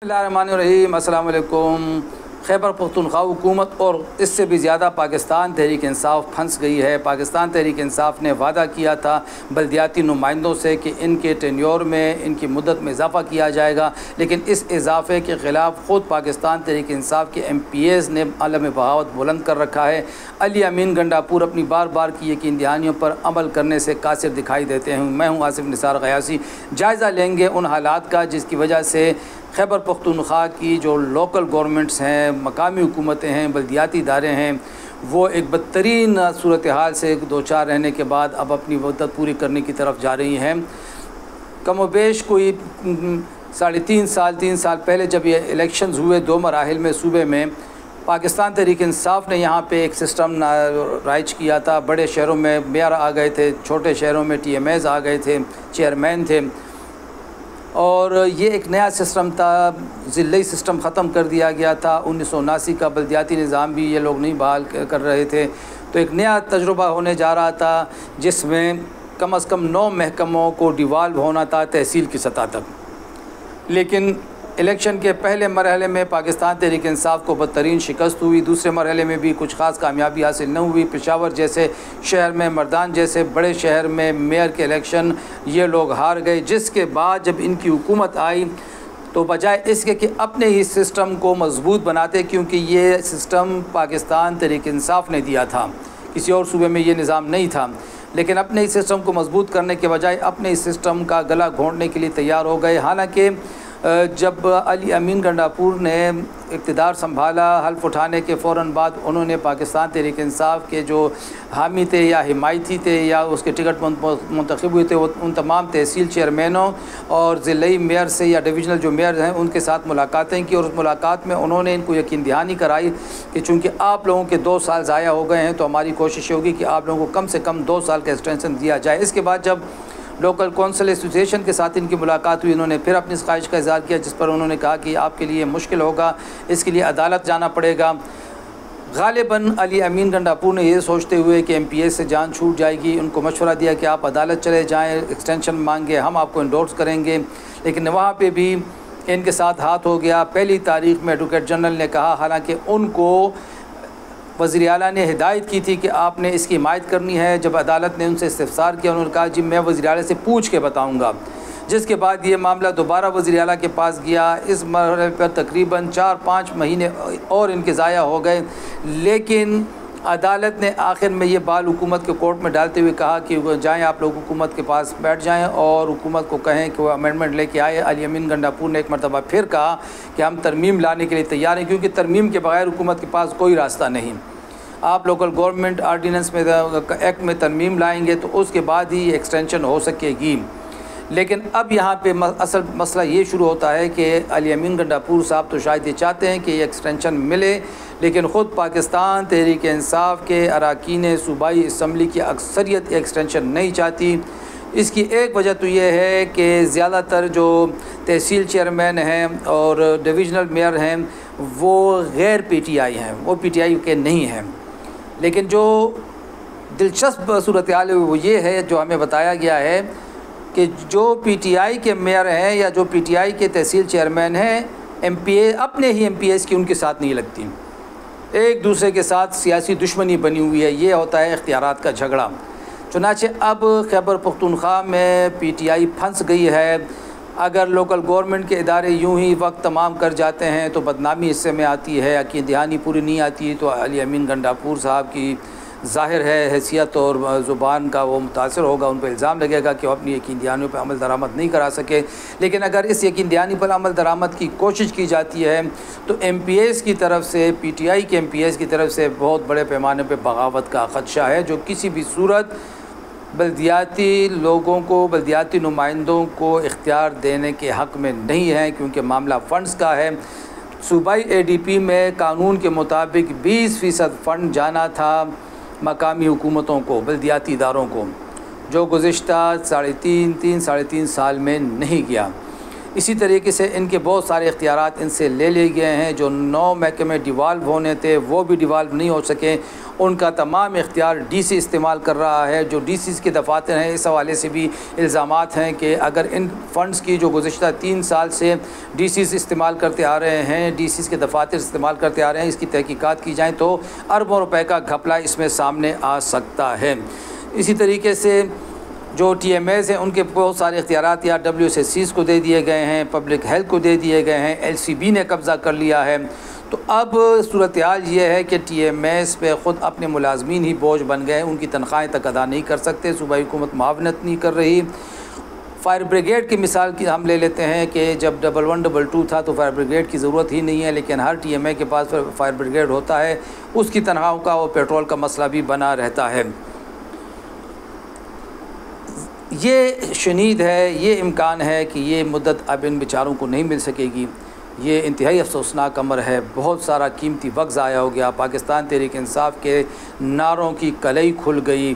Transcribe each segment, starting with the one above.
बिस्मिल्लाहिर्रहमानिर्रहीम। अस्सलाम वालेकुम। खैबर पख्तूनख्वा हुकूमत और इससे भी ज़्यादा पाकिस्तान तहरीक इंसाफ फंस गई है। पाकिस्तान तहरीक इंसाफ ने वादा किया था बल्दियाती नुमाइंदों से कि इनके टेन्योर में इनकी मुद्दत में इजाफ़ा किया जाएगा, लेकिन इस इजाफ़े के ख़िलाफ़ ख़ुद पाकिस्तान तहरीक इंसाफ के MPAs ने आलम बगावत बुलंद कर रखा है। अली अमीन गंडापुर अपनी बार बार की यकीन दहानियों पर अमल करने से कासिर दिखाई देते हैं। मैं हूँ आसिफ निसार गयासी। जायज़ा लेंगे उन हालात का जिसकी वजह से खैबर पख्तूनख्वा की जो लोकल गवर्नमेंट्स हैं, मकामी हुकूमतें हैं, बल्दियाती इदारे हैं, वो एक बदतरीन सूरत हाल से दो चार रहने के बाद अब अपनी मुद्दत पूरी करने की तरफ जा रही हैं। कम व बेश कोई 3 साल पहले जब ये इलेक्शंस हुए 2 मराहिल में सूबे में, पाकिस्तान तहरीक इंसाफ ने यहाँ पे एक सिस्टम राइज किया था। बड़े शहरों में मेयर आ गए थे, छोटे शहरों में TMAs आ गए थे, चेयरमैन थे, और ये एक नया सिस्टम था। ज़िले सिस्टम ख़त्म कर दिया गया था। 1979 का बल्दियाती निज़ाम भी ये लोग नहीं बहाल कर रहे थे। तो एक नया तजुर्बा होने जा रहा था जिसमें कम से कम 9 महकमों को डिवाल्व होना था तहसील की सतह तक। लेकिन इलेक्शन के पहले मरहले में पाकिस्तान तहरीक इंसाफ को बदतरीन शिकस्त हुई। दूसरे मरहले में भी कुछ ख़ास कामयाबी हासिल न हुई। पेशावर जैसे शहर में, मर्दान जैसे बड़े शहर में मेयर के इलेक्शन ये लोग हार गए, जिसके बाद जब इनकी हुकूमत आई तो बजाय इसके कि अपने ही सिस्टम को मजबूत बनाते, क्योंकि ये सिस्टम पाकिस्तान तहरीक इंसाफ ने दिया था, किसी और सूबे में ये निज़ाम नहीं था, लेकिन अपने इस सिस्टम को मजबूत करने के बजाय अपने इस सिस्टम का गला घोंटने के लिए तैयार हो गए। हालांकि जब अली अमीन गंडापुर ने इक़्तिदार संभाला, हल्फ उठाने के फ़ौरन बाद उन्होंने पाकिस्तान तहरीक इंसाफ के जो हामी थे या हिमायती थे या उसके टिकट मुंतखब हुए थे, वो उन तमाम तहसील चेयरमैनों और ज़िले मेयर से या डिविजनल जो मेयर हैं उनके साथ मुलाकातें की। और उस मुलाकात में उन्होंने इनको यकीन दहानी कराई कि चूँकि आप लोगों के 2 साल ज़ाया हो गए हैं तो हमारी कोशिश होगी कि आप लोगों को कम से कम 2 साल का एक्सटेंशन दिया जाए। इसके बाद जब लोकल कौंसिल एसोसिएशन के साथ इनकी मुलाकात हुई, इन्होंने फिर अपनी इस ख्वाहिश का इज़हार किया, जिस पर उन्होंने कहा कि आपके लिए मुश्किल होगा, इसके लिए अदालत जाना पड़ेगा। ग़ालिबन अली अमीन गंडापुर ने ये सोचते हुए कि MPA से जान छूट जाएगी, उनको मशवरा दिया कि आप अदालत चले जाएँ, एक्सटेंशन मांगे, हम आपको इंडोर्स करेंगे। लेकिन वहाँ पर भी इनके साथ हाथ हो गया। पहली तारीख में एडवोकेट जनरल ने कहा, हालांकि उनको वज़ीर आला ने हिदायत की थी कि आपने इसकी हिमायत करनी है। जब अदालत ने उनसे इस्तिफ़सार किया, उन्होंने कहा जी मैं वज़ीर आला से पूछ के बताऊंगा। जिसके बाद ये मामला दोबारा वज़ीर आला के पास गया। इस मरहले पर तकरीबन 4-5 महीने और इनके ज़ाया हो गए, लेकिन अदालत ने आखिर में ये बाल हुकूमत के कोर्ट में डालते हुए कहा कि जाएँ आप लोग हुकूमत के पास बैठ जाएँ और हुकूमत को कहें कि वो अमेंडमेंट लेके आए। अली अमीन गंडापुर ने एक मरतबा फिर कहा कि हम तरमीम लाने के लिए तैयार हैं, क्योंकि तरमीम के बगैर हुकूमत के पास कोई रास्ता नहीं। आप लोकल गवर्नमेंट आर्डीनेंस में एक्ट में तरमीम लाएंगे तो उसके बाद ही एक्सटेंशन हो सकेगी। लेकिन अब यहाँ पे असल मसला ये शुरू होता है कि अली अमीन गंडापुर साहब तो शायद ये चाहते हैं कि ये एक्सटेंशन मिले, लेकिन ख़ुद पाकिस्तान तहरीक इंसाफ के अरकान सूबाई असम्बली की अक्सरियत एक्सटेंशन नहीं चाहती। इसकी एक वजह तो ये है कि ज़्यादातर जो तहसील चेयरमैन हैं और डिविजनल मेयर हैं वो गैर PTI हैं, वो PTI के नहीं हैं। लेकिन जो दिलचस्प सूरत हाल है वो ये है, जो हमें बताया गया है कि जो PTI के मेयर हैं या जो PTI के तहसील चेयरमैन हैं, MPA अपने ही MPAs की उनके साथ नहीं लगती, एक दूसरे के साथ सियासी दुश्मनी बनी हुई है। ये होता है इख्तियारात का झगड़ा। चुनांचे अब खैबर पख्तूनख्वा में PTI फंस गई है। अगर लोकल गवर्नमेंट के इदारे यूं ही वक्त तमाम कर जाते हैं तो बदनामी हिस्से में आती है, यकीन दहानी पूरी नहीं आती। तो अली अमीन गंडापुर साहब की ज़ाहिर है हैसियत और ज़ुबान का वो मुतासर होगा, उन पर इल्ज़ाम लगेगा कि वो अपनी यकीन दहानियों पर अमल दरामद नहीं करा सके। लेकिन अगर इस यकीन दहानी पर अमल दरामद की कोशिश की जाती है तो MPAs की तरफ से, PTI के MPAs की तरफ से बहुत बड़े पैमाने पर बगावत का ख़दशा है, जो किसी भी सूरत बल्दियाती लोगों को, बल्दियाती नुमाइंदों को इख्तियार देने के हक़ में नहीं है, क्योंकि मामला फ़ंड्स का है। सूबाई ADP में कानून के मुताबिक 20% फ़ंड जाना था मकामी हुकूमतों को, बल्दियाती इदारों को, जो गुज़िश्ता 3.5 साल में नहीं गया। इसी तरीके से इनके बहुत सारे इख्तियारात इनसे ले लिए गए हैं। जो 9 महकमे डिवाल्व होने थे वो भी डिवाल्व नहीं हो सके, उनका तमाम इख्तियार डीसी इस्तेमाल कर रहा है। जो डीसीज़ के दफातर हैं, इस हवाले से भी इल्ज़ामात हैं कि अगर इन फ़ंड्स की जो गुज़िश्ता 3 साल से डीसीज़ इस्तेमाल करते आ रहे हैं, डीसीज़ के दफातर इस्तेमाल करते आ रहे हैं, इसकी तहकीकात की जाए तो अरबों रुपए का घपला इसमें सामने आ सकता है। इसी तरीके से जो TMAs हैं उनके बहुत सारे इख्तियारात या WSSCs को दे दिए गए हैं, पब्लिक हेल्थ को दे दिए गए हैं, LCB ने कब्ज़ा कर लिया है। तो अब सूरत हाल ये है कि TMAs पे ख़ुद अपने मुलाजमीन ही बोझ बन गए, उनकी तनख्वाहें तक अदा नहीं कर सकते, सूबाई हुकूमत मुआवनत नहीं कर रही। फ़ायर ब्रिगेड की मिसाल की हम ले लेते हैं कि जब 1122 था तो फायर ब्रिगेड की ज़रूरत ही नहीं है, लेकिन हर TMA के पास फायर ब्रिगेड होता है, उसकी तनख्वाहों का और पेट्रोल का मसला भी बना रहता है। ये शनीद है, ये इम्कान है कि ये मुद्दत अब इन बेचारों को नहीं मिल सकेगी। ये इंतहाई अफसोसनाक अमर है। बहुत सारा कीमती वक्त ज़ाया हो गया। पाकिस्तान तहरीक इंसाफ के नारों की कलई खुल गई।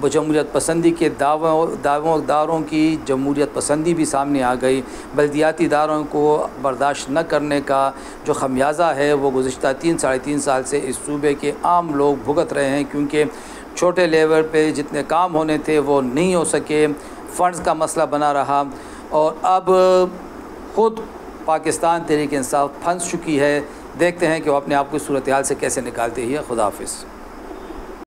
जमहूरियत पसंदी के दावों की जमहूरियत पसंदी भी सामने आ गई। बल्दियाती इदारों को बर्दाश्त न करने का जो खमियाजा है वो गुज़िश्ता 3-3.5 साल से इस सूबे के आम लोग भुगत रहे हैं, क्योंकि छोटे लेवल पे जितने काम होने थे वो नहीं हो सके, फ़ंड्स का मसला बना रहा और अब ख़ुद पाकिस्तान तहरीक इंसाफ फंस चुकी है। देखते हैं कि वो अपने आप को सूरत हाल से कैसे निकालती है। खुदा हाफिज़।